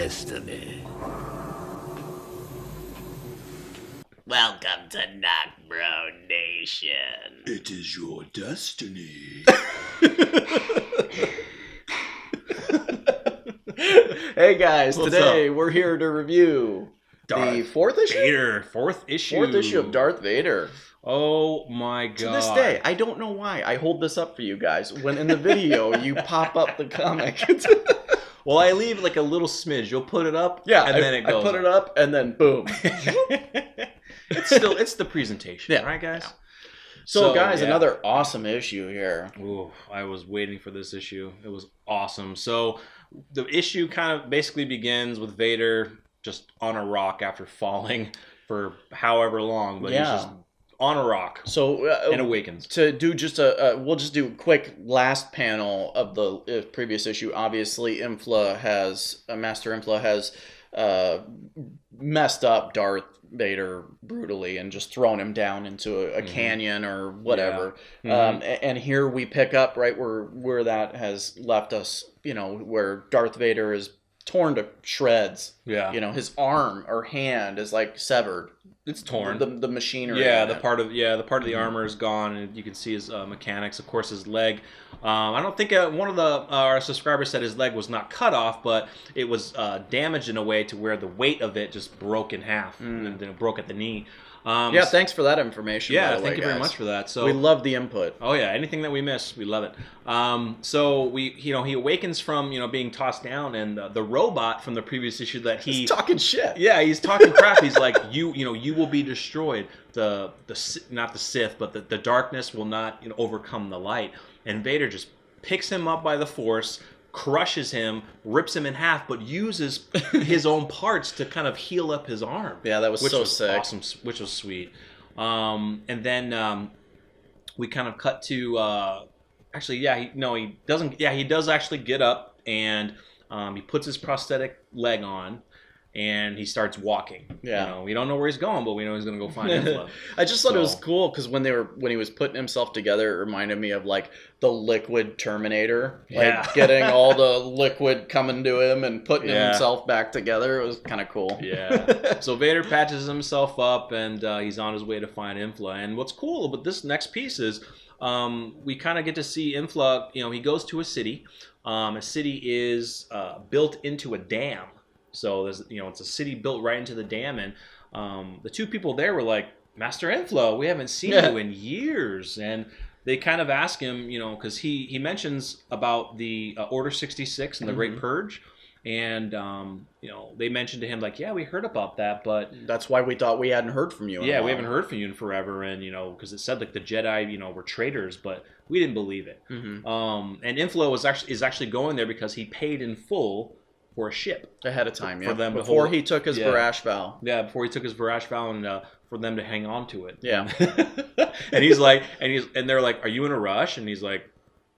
destiny. Welcome to NocBro Nation. It is your destiny. Hey guys, What's today we're here to review the fourth issue? Vader, fourth issue. Fourth issue of Darth Vader. Oh my god. To this day, I don't know why I hold this up for you guys. When in the video, you pop up the comic. Well, I leave like a little smidge. You'll put it up, Yeah, then it goes. I put it up, and then boom. It's the presentation, Yeah. right, guys? So guys, yeah. another awesome issue here. Ooh, I was waiting for this issue. It was awesome. So the issue kind of basically begins with Vader just on a rock after falling for however long, but he's just on a rock. So and awakens. To do just we'll just do a quick last panel of the previous issue. Obviously, Master Infla has messed up Darth Vader brutally and just thrown him down into a canyon or whatever. Yeah. And here we pick up right where that has left us. You know, where Darth Vader is torn to shreds. Yeah. You know, his arm or hand is like severed. It's torn. The machinery. Yeah, the part of the armor is gone, and you can see his mechanics. Of course, his leg. I don't think one of our subscribers said his leg was not cut off, but it was damaged in a way to where the weight of it just broke in half, and then it broke at the knee. Thanks for that information. Yeah, by the way, thank you very guys. much for that. So we love the input. Oh yeah, anything that we miss, we love it. So he awakens from being tossed down, and the robot from the previous issue that He's talking shit. Yeah, he's talking crap. He's like, you will be destroyed. The not the Sith, but the darkness will not overcome the light. And Vader just picks him up by the Force, crushes him, rips him in half, but uses his own parts to kind of heal up his arm. Yeah, that was which so was sick. Awesome, which was sweet. And then we kind of cut to he doesn't. Yeah, he does actually get up, and he puts his prosthetic leg on, and he starts walking. Yeah, we don't know where he's going, but we know he's going to go find Infla. I just thought it was cool because when he was putting himself together, it reminded me of like the liquid Terminator, like getting all the liquid coming to him and putting himself back together. It was kind of cool. Yeah. So Vader patches himself up, and he's on his way to find Infla. And what's cool about this next piece is we kind of get to see Infla. He goes to a city. A city is built into a dam. So there's it's a city built right into the dam, and the two people there were like, Master Infla, we haven't seen you in years, and they kind of ask him, because he mentions about the Order 66 and the Great Purge, and they mentioned to him like, yeah, we heard about that, but that's why we thought we hadn't heard from you. We haven't heard from you in forever, and because it said like the Jedi were traitors, but we didn't believe it. And Infla is actually going there because he paid in full for a ship ahead of time, for them before he took his Varash vow. Yeah, before he took his Varash vow, and for them to hang on to it. Yeah, and he's like, and they're like, "Are you in a rush?" And he's like,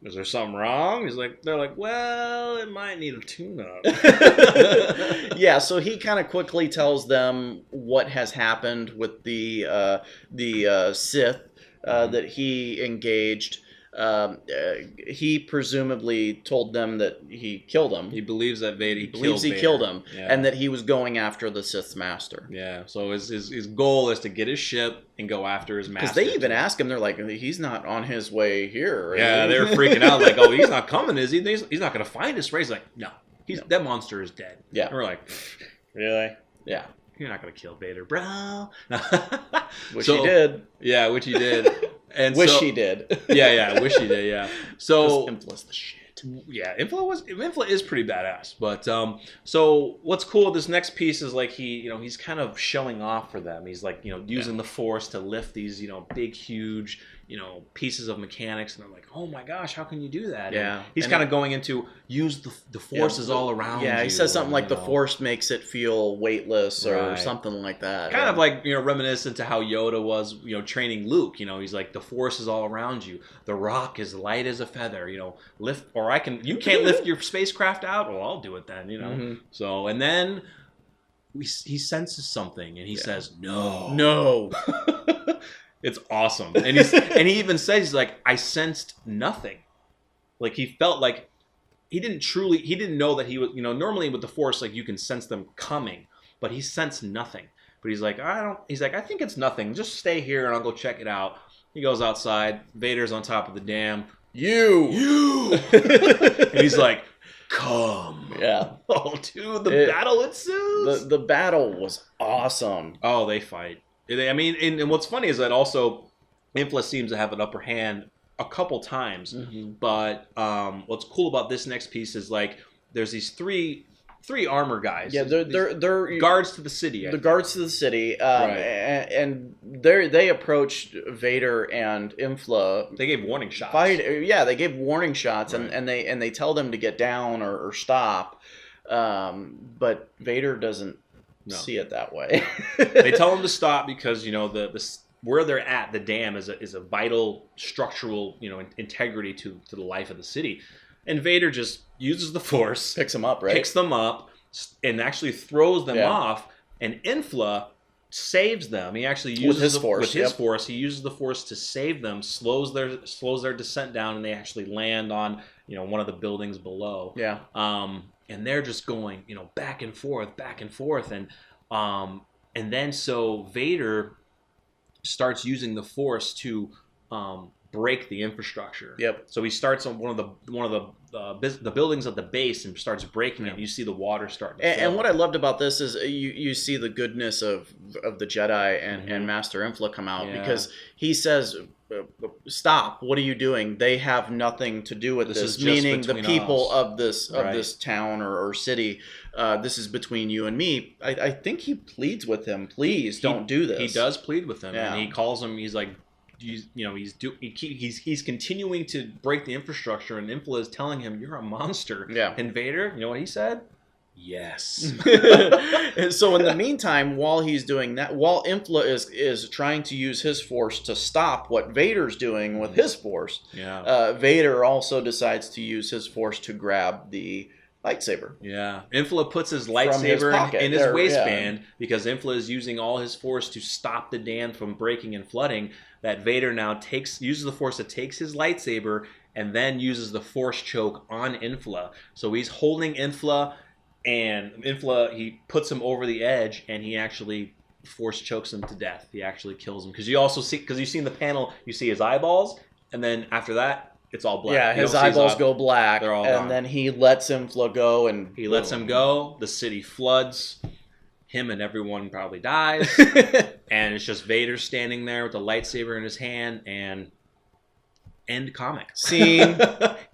"Is there something wrong?" They're like, "Well, it might need a tune-up." Yeah, so he kind of quickly tells them what has happened with the Sith that he engaged. He presumably told them that he killed him. He believes that Vader. He killed him, and that he was going after the Sith's master. Yeah. So his goal is to get his ship and go after his master. Because they even ask him, they're like, he's not on his way here. Yeah, they're freaking out, like, oh, he's not coming, is he? He's not going to find us, right? He's like, no, that monster is dead. Yeah. And we're like, really? Yeah. You're not going to kill Vader, bro. Which he did. Yeah, which he did. And wish he did. Yeah, wish he did, yeah. So Infla's the shit. Yeah, Infla is pretty badass. But so what's cool with this next piece is like he's kind of showing off for them. He's like, using the Force to lift these, big, huge, pieces of mechanics, and I'm like, oh my gosh, how can you do that? Yeah. And he's kind of going into use the Force is all around. Yeah, you, he says something like the Force makes it feel weightless or something like that. Kind of like reminiscent to how Yoda was training Luke. He's like, the Force is all around you. The rock is light as a feather. Lift, or you can't lift your spacecraft out. Well, I'll do it then. So and then he senses something and he says no. It's awesome. And he even says, he's like, I sensed nothing. Like he felt like he didn't know that he was, normally with the Force, like you can sense them coming, but he sensed nothing. But he's like, I think it's nothing. Just stay here and I'll go check it out. He goes outside. Vader's on top of the dam. You! And he's like, come. Yeah. Oh, dude, the battle ensues. The battle was awesome. Oh, they fight. And what's funny is that also Infla seems to have an upper hand a couple times. Mm-hmm. But what's cool about this next piece is like there's these three armor guys. Yeah, they're guards to the city. The guards to the city, right. and they approached Vader and Infla. They gave warning shots. They gave warning shots, right. and they tell them to get down or stop. But Vader doesn't see it that way. They tell him to stop because the where they're at, the dam is a vital structural integrity to the life of the city. And Vader just uses the Force. Picks them up, right? Picks them up and actually throws them off. And Infla saves them. He actually uses his Force. He uses the Force to save them, slows their descent down, and they actually land on one of the buildings below. Yeah. And they're just going back and forth, and then so Vader starts using the Force to break the infrastructure. Yep. So he starts on one of the buildings at the base and starts breaking it. And you see the water starting to and what I loved about this is you see the goodness of the Jedi and Master Infla come out because he says, stop, what are you doing? They have nothing to do with this, meaning the people of this town or city. This is between you and me. I think he pleads with him, please don't do this. He does plead with him, and he calls him. He's like, he's continuing to break the infrastructure, and Infla is telling him, "You're a monster." Yeah. And Vader, you know what he said? Yes. And so in the meantime, while he's doing that, while Infla is trying to use his Force to stop what Vader's doing with his Force, Vader also decides to use his Force to grab the lightsaber. Yeah. Infla puts his lightsaber in his waistband because Infla is using all his Force to stop the dam from breaking and flooding. That Vader now uses the Force to takes his lightsaber and then uses the Force choke on Infla. So he's holding Infla, and Infla, he puts him over the edge, and he actually Force chokes him to death. He actually kills him because you see in the panel, you see his eyeballs, and then after that, it's all black. Yeah, his eyeballs go black, they're all and gone. then he lets Infla go, and he lets him go. The city floods. Him and everyone probably dies, and it's just Vader standing there with the lightsaber in his hand, and end comic. Scene.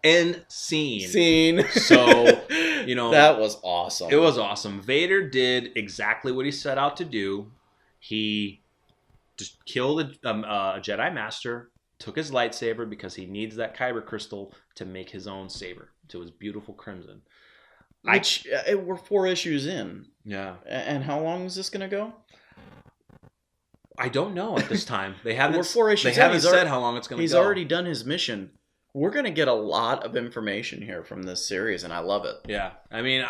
End scene. Scene. So, that was awesome. It was awesome. Vader did exactly what he set out to do. He just killed a Jedi Master, took his lightsaber because he needs that kyber crystal to make his own saber, to his beautiful crimson. Which we're 4 issues in. Yeah. And how long is this going to go? I don't know at this time. They haven't. We're 4 issues. They haven't said how long it's going to go. He's already done his mission. We're going to get a lot of information here from this series, and I love it. Yeah. I mean,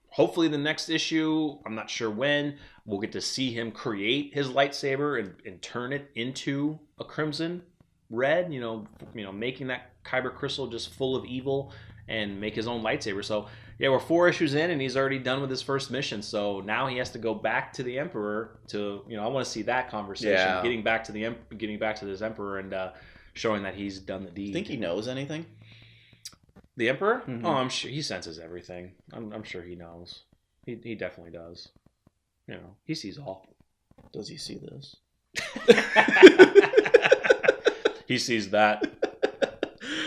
hopefully the next issue, I'm not sure when, we'll get to see him create his lightsaber and turn it into a crimson red, making that kyber crystal just full of evil and make his own lightsaber. So, yeah, we're 4 issues in, and he's already done with his first mission. So now he has to go back to the Emperor to, I want to see that conversation, getting back to this Emperor and showing that he's done the deed. Think he knows anything? The Emperor? Mm-hmm. Oh, I'm sure he senses everything. I'm sure he knows. He definitely does. He sees all. Does he see this? He sees that.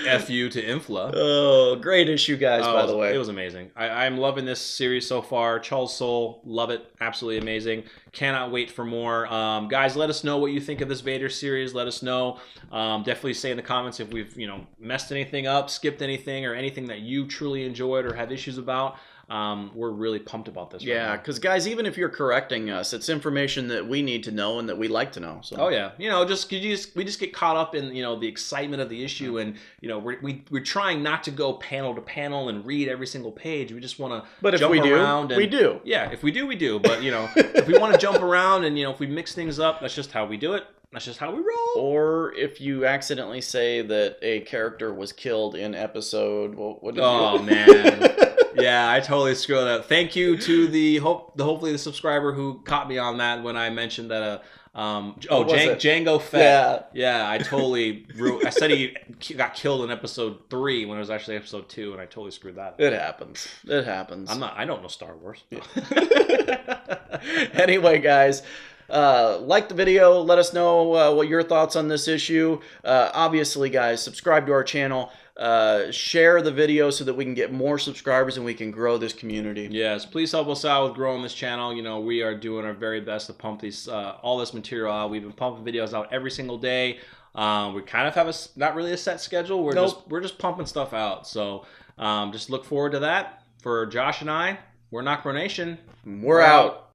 F you to Infla. Oh, great issue, guys, by the way. It was amazing. I'm loving this series so far. Charles Soule, love it. Absolutely amazing. Cannot wait for more. Guys, let us know what you think of this Vader series. Let us know. Definitely say in the comments if we've messed anything up, skipped anything, or anything that you truly enjoyed or have issues about. We're really pumped about this. Yeah, because guys, even if you're correcting us, it's information that we need to know and that we like to know. So. Oh yeah, we just get caught up in the excitement of the issue, and we're trying not to go panel to panel and read every single page. We just want to jump around. We do. Yeah, if we do, we do. But if we want to jump around and if we mix things up, that's just how we do it. That's just how we roll. Or if you accidentally say that a character was killed in episode, what did Oh you... man. Yeah, I totally screwed up. Thank you to hopefully the subscriber who caught me on that when I mentioned that Django Fett. Yeah, I totally I said he got killed in episode 3 when it was actually episode 2, and I totally screwed that up. It happens. It happens. I don't know Star Wars. Anyway, guys, like the video. Let us know what your thoughts on this issue. Obviously, guys, subscribe to our channel. Share the video so that we can get more subscribers and we can grow this community. Yes, please help us out with growing this channel. You know, we are doing our very best to pump these all this material out. We've been pumping videos out every single day. We kind of have not really a set schedule. We're just pumping stuff out. So just look forward to that. For Josh and I, we're NocBro Nation. We're out.